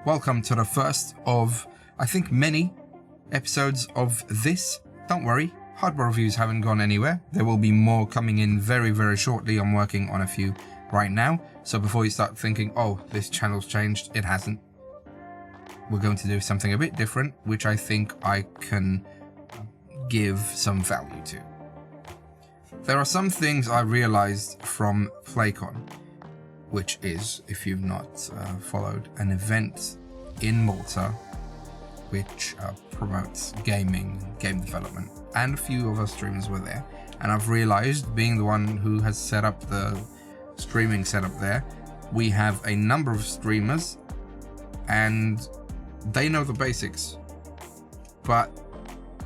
welcome to the first of, I think, many episodes of this. Don't worry, hardware reviews haven't gone anywhere. There will be more coming in very, very shortly. I'm working on a few right now. So before you start thinking, oh, this channel's changed, it hasn't. We're going to do something a bit different, which I think I can give some value to. There are some things I realized from PlayCon, which is, if you've not followed, an event in Malta which promotes gaming, game development, and a few of our streamers were there. And I've realized, being the one who has set up the streaming setup there, we have a number of streamers and they know the basics, but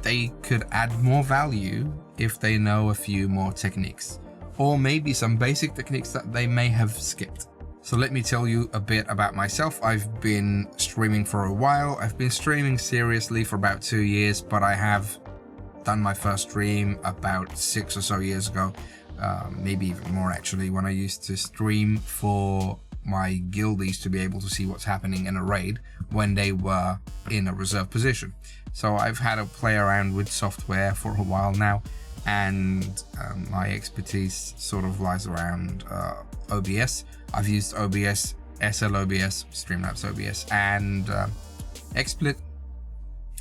they could add more value if they know a few more techniques, or maybe some basic techniques that they may have skipped. So let me tell you a bit about myself. I've been streaming for a while. I've been streaming seriously for about 2 years, but I have done my first stream about 6 or so years ago, maybe even more actually, when I used to stream for my guildies to be able to see what's happening in a raid when they were in a reserve position. So I've had to play around with software for a while now, and my expertise sort of lies around OBS. I've used OBS, SL OBS, Streamlabs OBS, and XSplit.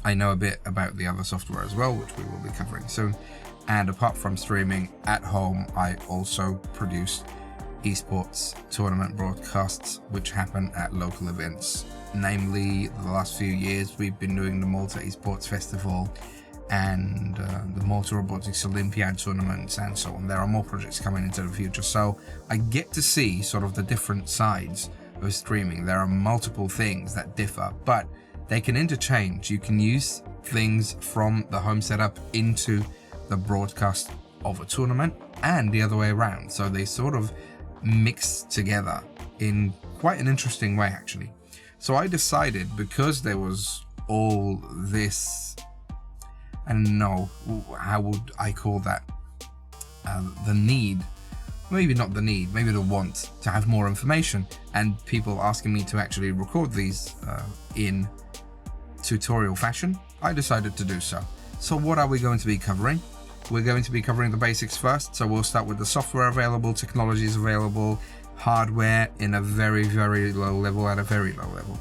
I know a bit about the other software as well, which we will be covering soon. And apart from streaming at home, I also produce esports tournament broadcasts which happen at local events. Namely, the last few years we've been doing the Malta Esports Festival and the Malta Robotics Olympiad tournaments and so on. There are more projects coming into the future, so I get to see sort of the different sides of streaming. There are multiple things that differ, but they can interchange. You can use things from the home setup into the broadcast of a tournament and the other way around, so they sort of mix together in quite an interesting way actually. So I decided, because there was all this, I don't know, how would I call that, the need, maybe not the need, maybe the want to have more information, and people asking me to actually record these in tutorial fashion, I decided to do so. So what are we going to be covering? We're going to be covering the basics first, so we'll start with the software available, technologies available, hardware in a very, very low level, at a very low level.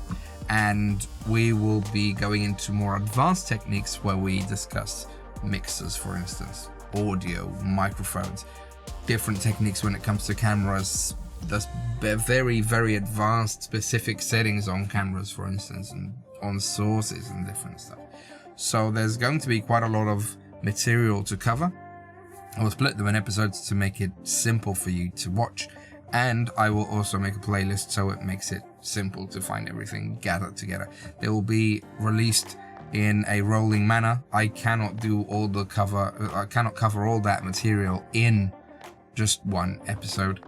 And we will be going into more advanced techniques where we discuss mixers, for instance, audio, microphones, different techniques when it comes to cameras, there's very, very advanced specific settings on cameras, for instance, and on sources and different stuff. So there's going to be quite a lot of material to cover. I'll split them in episodes to make it simple for you to watch, and I will also make a playlist so it makes it simple to find everything gathered together. They will be released in a rolling manner. I cannot do all the I cannot cover all that material in just one episode.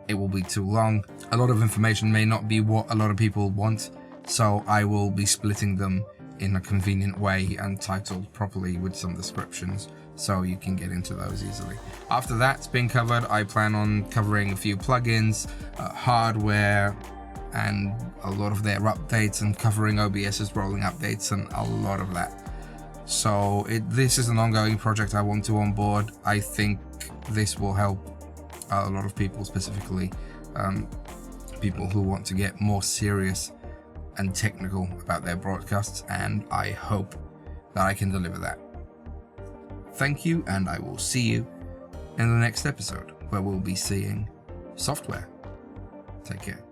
It will be too long. A lot of information may not be what a lot of people want, so I will be splitting them in a convenient way and titled properly with some descriptions, so you can get into those easily. After that's been covered, I plan on covering a few plugins, hardware, and a lot of their updates, and covering OBS's rolling updates and a lot of that. So this is an ongoing project I want to onboard. I think this will help a lot of people, specifically people who want to get more serious and technical about their broadcasts, and I hope that I can deliver that. Thank you, and I will see you in the next episode, where we'll be seeing software. Take care.